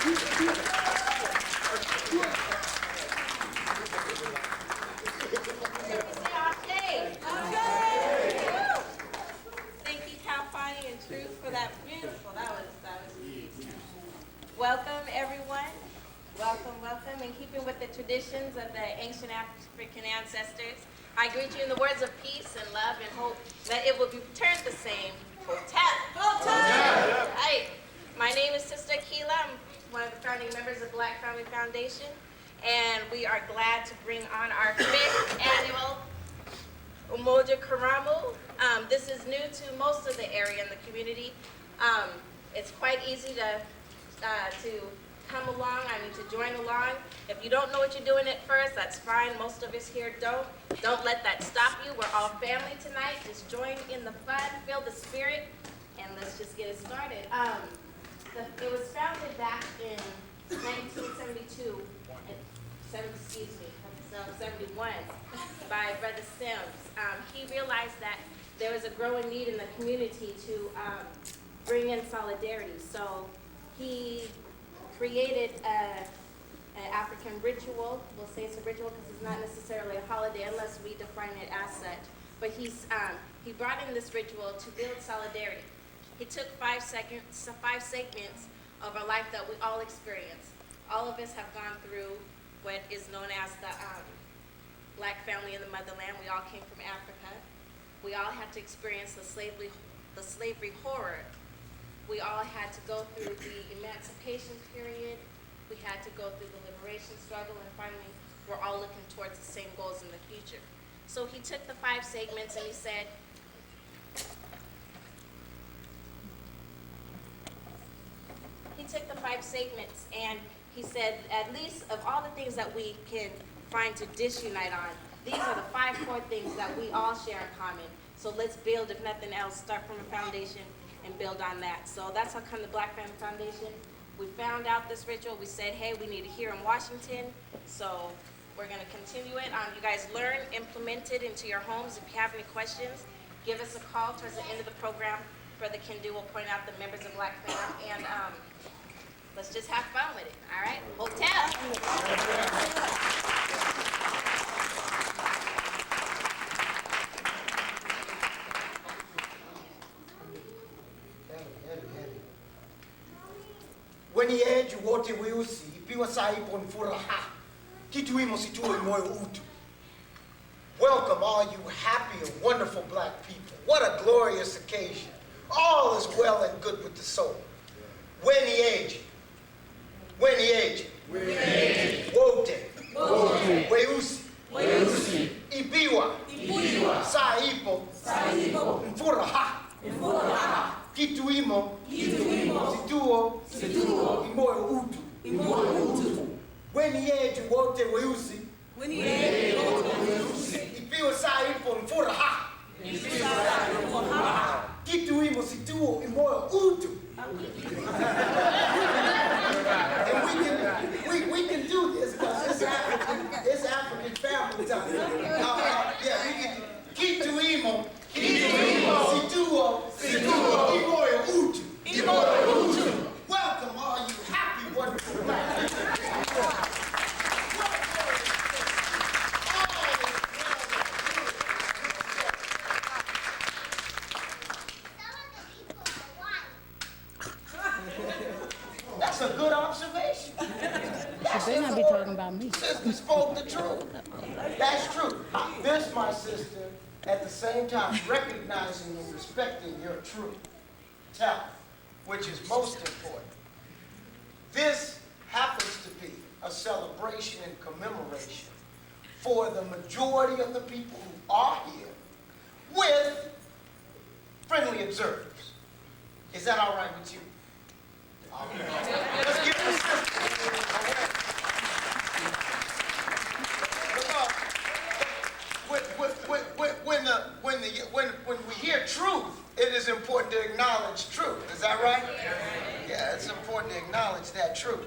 Thank you, Kalfani and Truth, for that beautiful. That was beautiful. Welcome, everyone. Welcome. In keeping with the traditions of the ancient African ancestors, I greet you in the words of peace and love and hope that it will be returned the same. Hotel. Right. My name is Sister Keela. I'm one of the founding members of Black Family Foundation, and we are glad to bring on our 5th annual Umoja Karamu. This is new to most of the area in the community. It's quite easy to come along. I mean, to join along. If you don't know what you're doing at first, that's fine. Most of us here don't. Don't let that stop you. We're all family tonight. Just join in the fun, feel the spirit, and let's just get it started. It was founded back in 1972, 71, by Brother Sims. He realized that there was a growing need in the community to bring in solidarity. So he created an African ritual. We'll say it's a ritual because it's not necessarily a holiday unless we define it as such. But he brought in this ritual to build solidarity. He took 5 segments of a life that we all experience. All of us have gone through what is known as the Black family in the motherland. We all came from Africa. We all had to experience the slavery horror. We all had to go through the emancipation period. We had to go through the liberation struggle, and finally, we're all looking towards the same goals in the future. So he took the 5 segments and he said, at least of all the things that we can find to disunite on, these are the 5 core things that we all share in common. So let's build, if nothing else, start from a foundation and build on that. So that's how come the Black Family Foundation. We found out this ritual. We said, hey, we need it here in Washington. So we're going to continue it. You guys learn, implement it into your homes. If you have any questions, give us a call towards the end of the program. Brother Kindu will point out the members of Black Family, and let's just have fun with it. All right? Hotel. Wenyeji wote weusi ipiwa saa ipo ni furaha kitu imo situo moyo utu. Welcome all you happy and wonderful Black people. What a glorious occasion. All is well and good with the soul. Wenyeji wote weusi ipiwa saa ipo ni furaha kitu imo situo imoyo utu. Wenyeji wote weusi ipiwa saa ipo ni furaha kitu imo situo imoyo utu. And we can do this because it's African family time. Yeah, we can. Kitu imo situo imoyo utu. Welcome all you happy, wonderful Black people. That's a good observation. She better not be talking about me. Sister spoke the truth. That's true. This, my sister, at the same time recognizing and respecting your truth, talent, which is most important. This happens to be a celebration and commemoration for the majority of the people who are here with friendly observers. Is that all right with you? All right. Let's give the sister. When we hear truth, it is important to acknowledge truth. Is that right? Yeah, it's important to acknowledge that truth.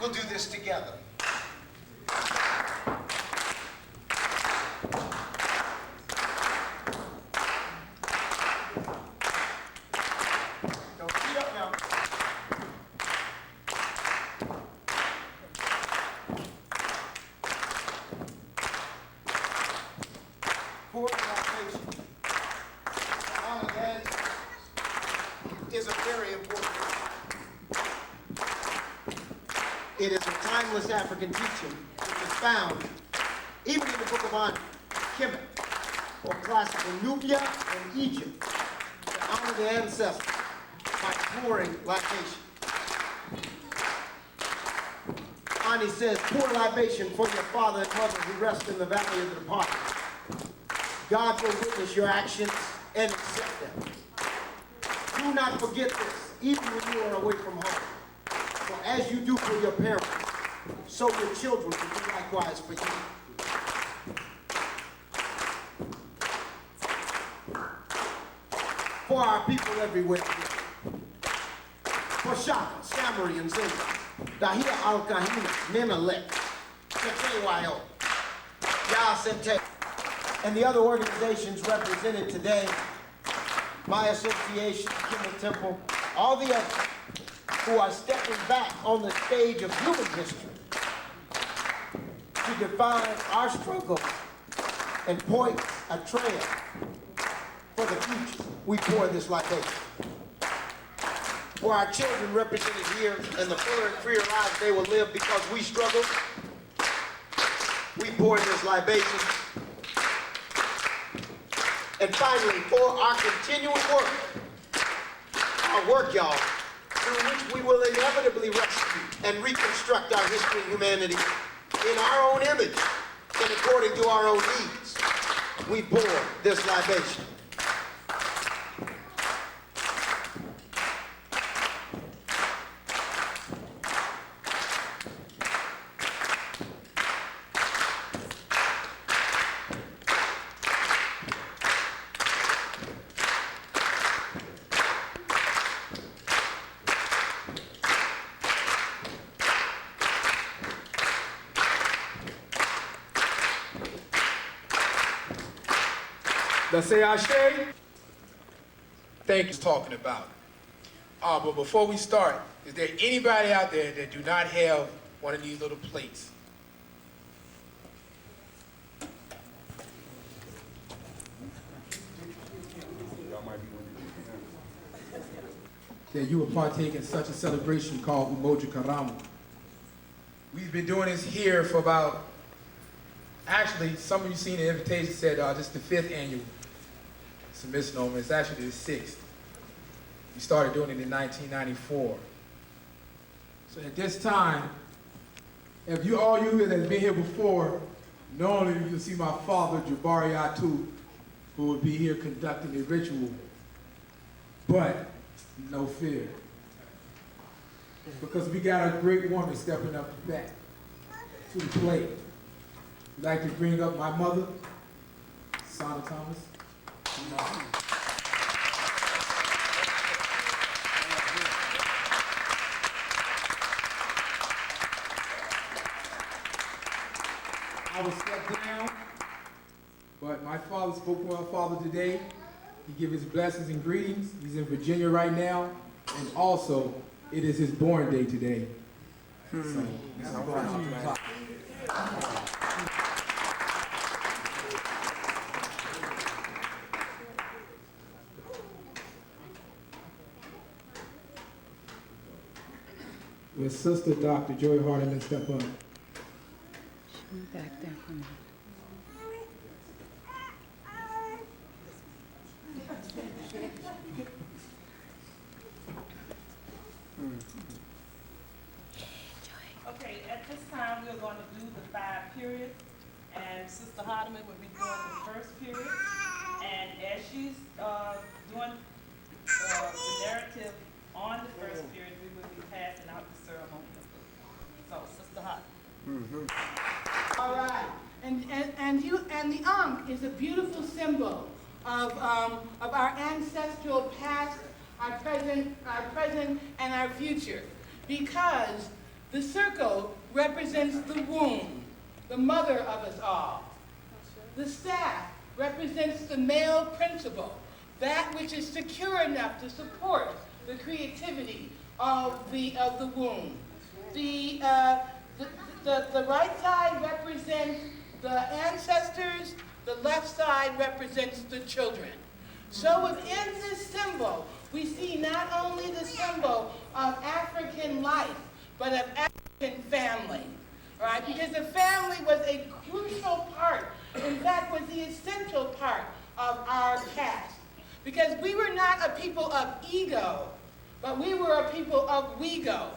We'll do this together. Don't beat up now. It is a timeless African teaching which is found even in the book of Kemet, or classical Nubia and Egypt, to honor the ancestors by pouring libation. Ani says, pour libation for your father and mother who rest in the valley of the departed. God will witness your actions and accept them. Do not forget this, even when you are away from home. For as you do for your parents, so your children will do likewise for you. For our people everywhere, for Shaka, Samari, and Zinda, Dahia Al-Kahina, Menelek, Setewayo, Yasente, and the other organizations represented today, my association, Kimmel Temple, all the others who are stepping back on the stage of human history to define our struggle and point a trail for the future. We pour this libation. For our children represented here and the fuller and freer lives they will live because we struggle, we pour this libation. And finally, for our continuing work, our work, y'all, through which we will inevitably rescue and reconstruct our history and humanity in our own image and according to our own needs, we pour this libation. Let's say Ashe. Thank you for talking about. But before we start, is there anybody out there that do not have one of these little plates? That you will partake in such a celebration called Umoja Karamu. We've been doing this here for about, actually, some of you seen the invitation said this is the 5th annual. It's a misnomer. It's actually the 6th. We started doing it in 1994. So at this time, if you all you that have been here before, normally you'll see my father, Jabari Atu, who will be here conducting the ritual. But no fear, because we got a great woman stepping up to bat to the plate. I'd like to bring up my mother, Sana Thomas. I will step down, but my father spoke to our father today. He gave his blessings and greetings. He's in Virginia right now, and also it is his born day today. So, this is right. With Sister Dr. Joy Hardiman, step up. Back there for me. Okay, at this time, we're going to do the 5 periods, and Sister Hardiman will be doing the first period. And as she's doing the narrative on the first period, we will be passing out the ceremonial food. So, Sister Hardiman. All right, and the Ankh is a beautiful symbol of our ancestral past, our present, and our future, because the circle represents the womb, the mother of us all. The staff represents the male principle, that which is secure enough to support the creativity of the womb. The right side represents the ancestors, the left side represents the children. So within this symbol, we see not only the symbol of African life, but of family, all right? Because the family was a crucial part, in fact, was the essential part of our past. Because we were not a people of ego, but we were a people of we-go.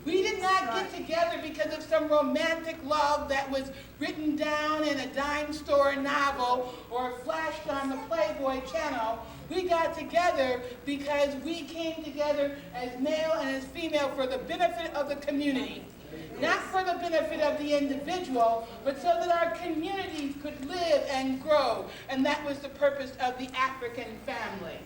We did not get together because of some romantic love that was written down in a dime store novel or flashed on the Playboy channel. We got together because we came together as male and as female for the benefit of the community. Not for the benefit of the individual, but so that our communities could live and grow. And that was the purpose of the African family.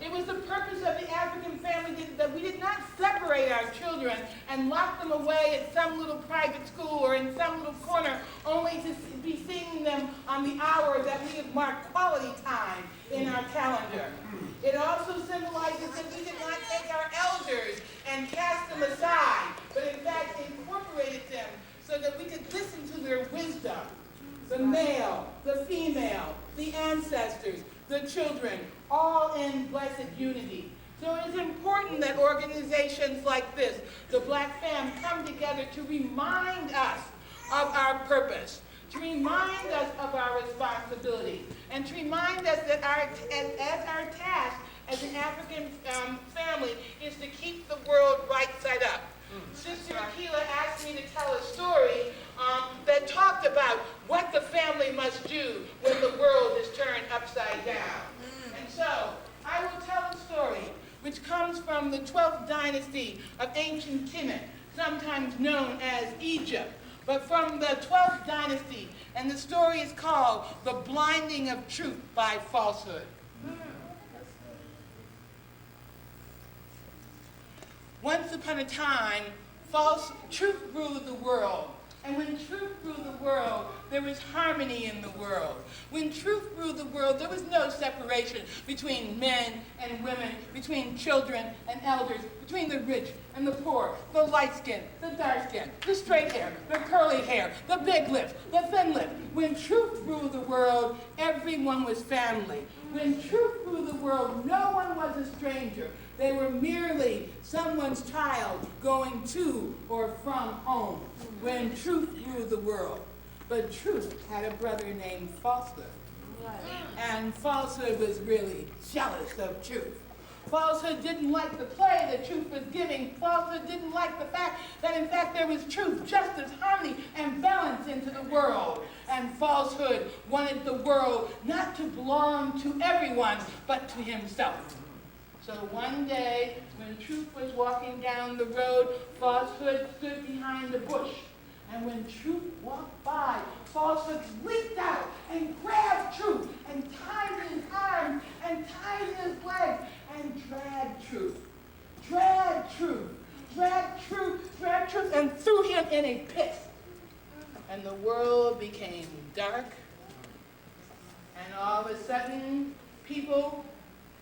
It was the purpose of the African family that we did not separate our children and lock them away at some little private school or in some little corner only to be seeing them on the hour that we have marked quality time in our calendar. It also symbolizes that we did not take our elders and cast them aside, but in fact incorporated them so that we could listen to their wisdom. The male, the female, the ancestors, the children, all in blessed unity. So it is important that organizations like this, the Black Fam, come together to remind us of our purpose, to remind us of our responsibility, and to remind us that as our task as an African family is to keep the world right side up. Sister Akila asked me to tell a story that talked about what the family must do when the world is turned upside down. And so, I will tell a story which comes from the 12th dynasty of ancient Kemet, sometimes known as Egypt, but from the 12th dynasty, and the story is called The Blinding of Truth by Falsehood. Once upon a time, truth ruled the world. And when truth ruled the world, there was harmony in the world. When truth ruled the world, there was no separation between men and women, between children and elders, between the rich and the poor, the light skin, the dark skin, the straight hair, the curly hair, the big lips, the thin lips. When truth ruled the world, everyone was family. When truth ruled the world, no one was a stranger. They were merely someone's child going to or from home. When truth ruled the world. But truth had a brother named Falsehood. And falsehood was really jealous of truth. Falsehood didn't like the play that truth was giving. Falsehood didn't like the fact that in fact there was truth, justice, harmony, and balance into the world. And falsehood wanted the world not to belong to everyone, but to himself. So one day, when truth was walking down the road, falsehood stood behind a bush. And when truth walked by, falsehood leaped out and grabbed truth and tied his arms and tied his legs and dragged truth. Dragged truth, dragged truth, dragged truth, and threw him in a pit. And the world became dark. And all of a sudden, people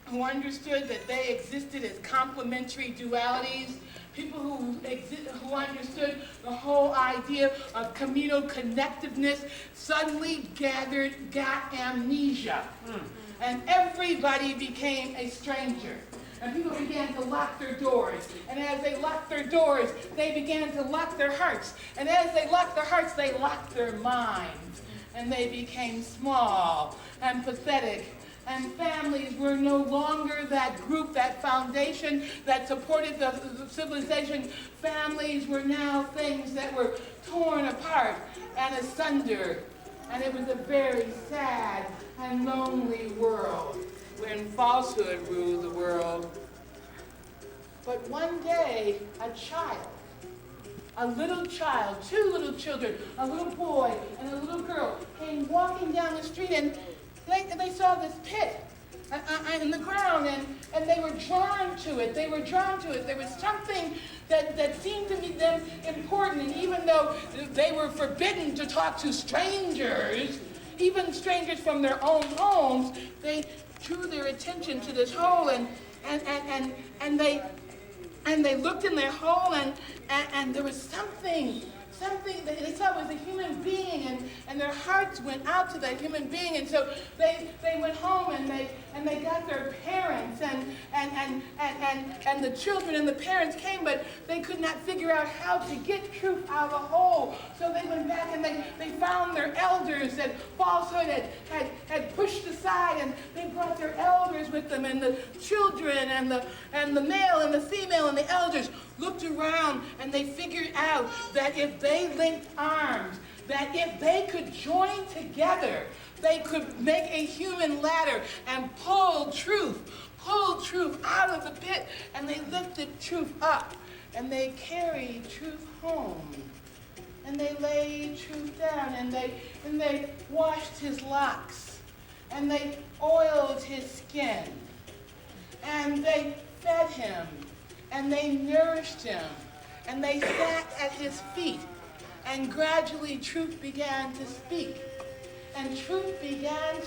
who understood that they existed as complementary dualities, people who understood the whole idea of communal connectiveness, suddenly got amnesia. And everybody became a stranger. And people began to lock their doors. And as they locked their doors, they began to lock their hearts. And as they locked their hearts, they locked their minds. And they became small and pathetic. And families were no longer that group, that foundation that supported the civilization. Families were now things that were torn apart and asunder. And it was a very sad and lonely world when falsehood ruled the world. But one day, a child, a little child, two little children, a little boy and a little girl came walking down the street, and they saw this pit in the ground, and they were drawn to it. They were drawn to it. There was something that seemed to them important, and even though they were forbidden to talk to strangers, even strangers from their own homes, they drew their attention to this hole, and they looked in their hole, and there was something something that they saw was a human being, and their hearts went out to that human being. And so they went home and they got their parents and the children and the parents came, but they could not figure out how to get truth out of the hole. So they went back and they found their elders that falsehood had pushed aside, and they brought their elders with them, and the children and the male and the female and the elders looked around, and they figured out that if they linked arms, that if they could join together, they could make a human ladder and pull truth out of the pit, and they lifted truth up, and they carried truth home, and they laid truth down, and they washed his locks, and they oiled his skin, and they fed him, and they nourished him, and they sat at his feet, and gradually truth began to speak. And truth began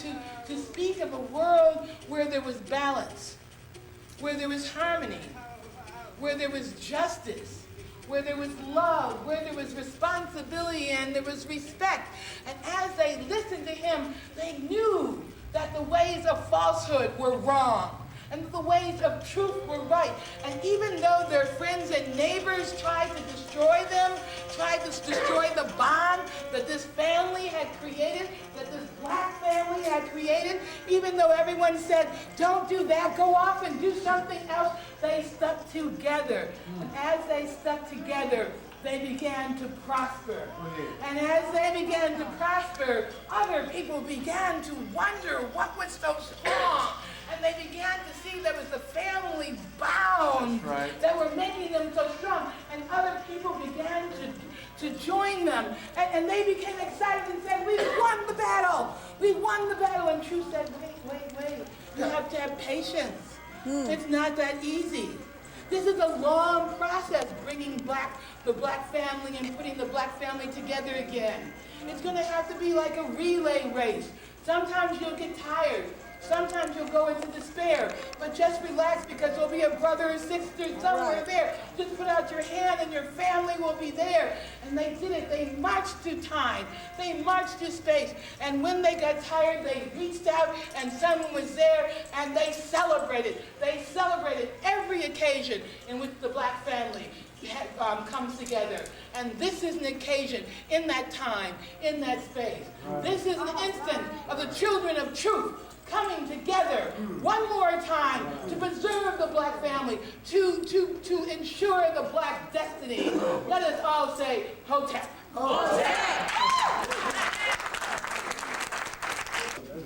to speak of a world where there was balance, where there was harmony, where there was justice, where there was love, where there was responsibility, and there was respect. And as they listened to him, they knew that the ways of falsehood were wrong, and the ways of truth were right. And even though their friends and neighbors tried to destroy them, tried to destroy the bond that this family had created, that this black family had created, even though everyone said, don't do that, go off and do something else, they stuck together. And as they stuck together, they began to prosper. And as they began to prosper, other people began to wonder what was so strong. And they began to see there was a family bound that were making them so strong. And other people began to join them. And they became excited and said, we won the battle. We won the battle. And Truth said, wait. You have to have patience. It's not that easy. This is a long process, bringing the black family and putting the black family together again. It's going to have to be like a relay race. Sometimes you'll get tired. Sometimes you'll go into despair, but just relax, because there'll be a brother or sister somewhere there. Just put out your hand and your family will be there. And they did it. They marched through time. They marched through space. And when they got tired, they reached out and someone was there, and they celebrated. They celebrated every occasion in which the black family comes together. And this is an occasion in that time, in that space. This is an instant of the children of truth coming together one more time to preserve the black family, to ensure the black destiny. Let us all say, Hotep. Hotep!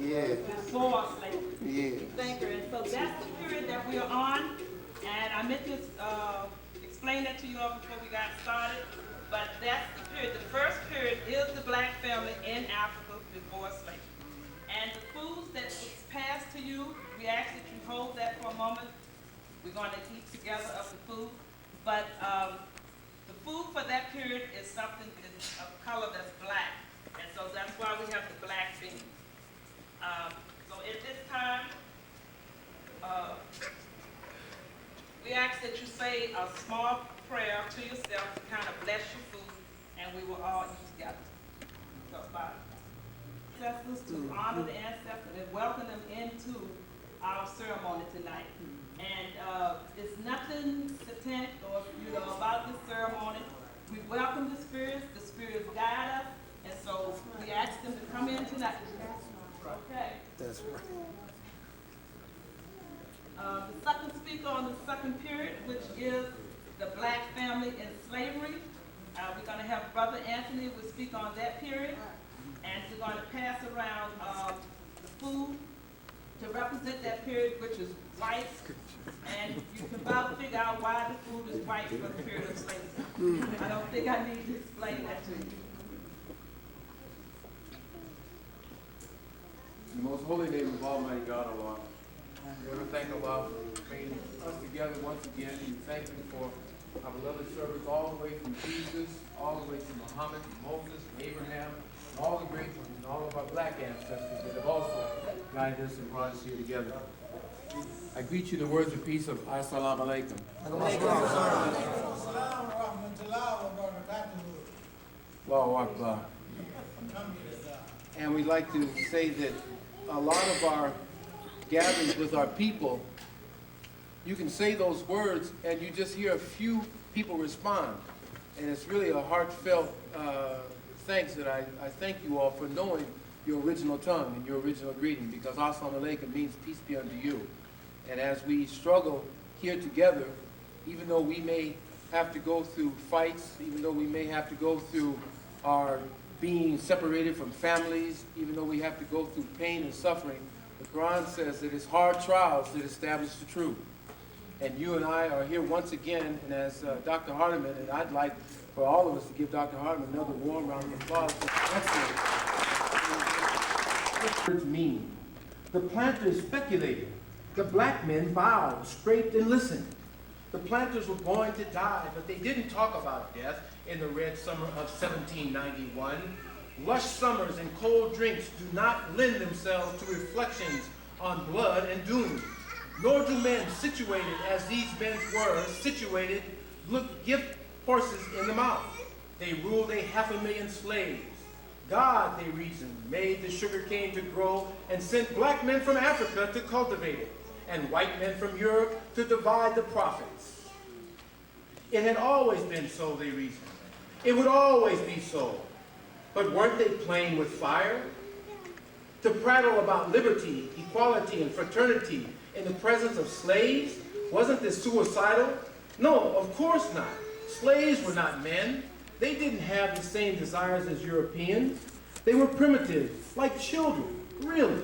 Yeah. Before slavery. Yeah. Thank you. And so that's the period that we are on. And I meant to explain that to you all before we got started. But that's the period. The first period is the black family in Africa before slavery. And the foods that was passed to you, we ask that you hold that for a moment. We're going to eat together of the food. But the food for that period is something of color that's black. And so that's why we have the black beans. So at this time, we ask that you say a small prayer to yourself to kind of bless your food, and we will all eat together. So, bye. Ancestors, to honor the ancestors and welcome them into our ceremony tonight. And it's nothing satanic or about this ceremony. We welcome the spirits guide us, and so we ask them to come in tonight. Okay. That's right. The second speaker on the second period, which is the black family in slavery. We're going to have Brother Anthony will speak on that period. And we're going to pass around the food to represent that period, which is white. And you can about figure out why the food is white for the period of slavery. I don't think I need to explain that to you. In the most holy name of Almighty God, Allah, we want to thank Allah for bringing us together once again. We thank Him for our beloved servants all the way from Jesus, all the way to Muhammad, Moses, Abraham, all the great ones, and all of our black ancestors that have also guided us and brought us here together. I greet you in the words of peace of Assalamu alaikum. Allahu Akbar. And we'd like to say that a lot of our gatherings with our people, you can say those words and you just hear a few people respond. And it's really a heartfelt thanks that I thank you all for knowing your original tongue and your original greeting, because Assalamu alaikum means peace be unto you. And as we struggle here together, even though we may have to go through fights, even though we may have to go through our being separated from families, even though we have to go through pain and suffering, the Quran says that it's hard trials that establish the truth. And you and I are here once again, and as Dr. Hardiman, and I'd like for all of us to give Dr. Hardiman another warm round of applause. Excellent. Mean. The planters speculated. The black men bowed, scraped, and listened. The planters were going to die, but they didn't talk about death in the red summer of 1791. Lush summers and cold drinks do not lend themselves to reflections on blood and doom. Nor do men situated as these men were situated look gift horses in the mouth. They ruled 500,000 slaves. God, they reasoned, made the sugar cane to grow and sent black men from Africa to cultivate it, and white men from Europe to divide the profits. It had always been so, they reasoned. It would always be so. But weren't they playing with fire? To prattle about liberty, equality, and fraternity in the presence of slaves, wasn't this suicidal? No, of course not. Slaves were not men. They didn't have the same desires as Europeans. They were primitive, like children, really.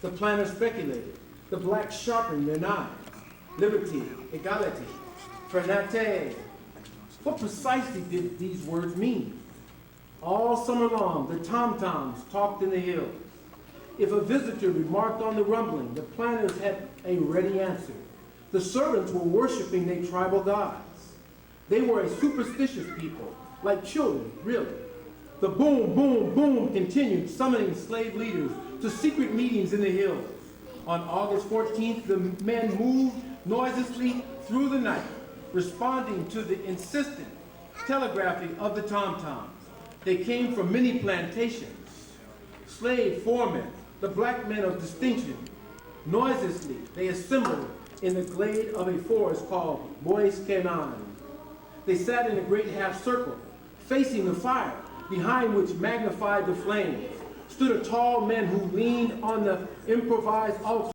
The planters speculated. The blacks sharpened their knives. Liberty, equality, fraternité. What precisely did these words mean? All summer long, the tom-toms talked in the hills. If a visitor remarked on the rumbling, the planters had a ready answer. The servants were worshiping their tribal gods. They were a superstitious people, like children, really. The boom, boom, boom continued, summoning slave leaders to secret meetings in the hills. On August 14th, the men moved noiselessly through the night, responding to the insistent telegraphing of the tom-toms. They came from many plantations. Slave foremen, the black men of distinction, noiselessly they assembled in the glade of a forest called Bois Canan. They sat in a great half circle, facing the fire, behind which magnified the flames, stood a tall man who leaned on the improvised altar.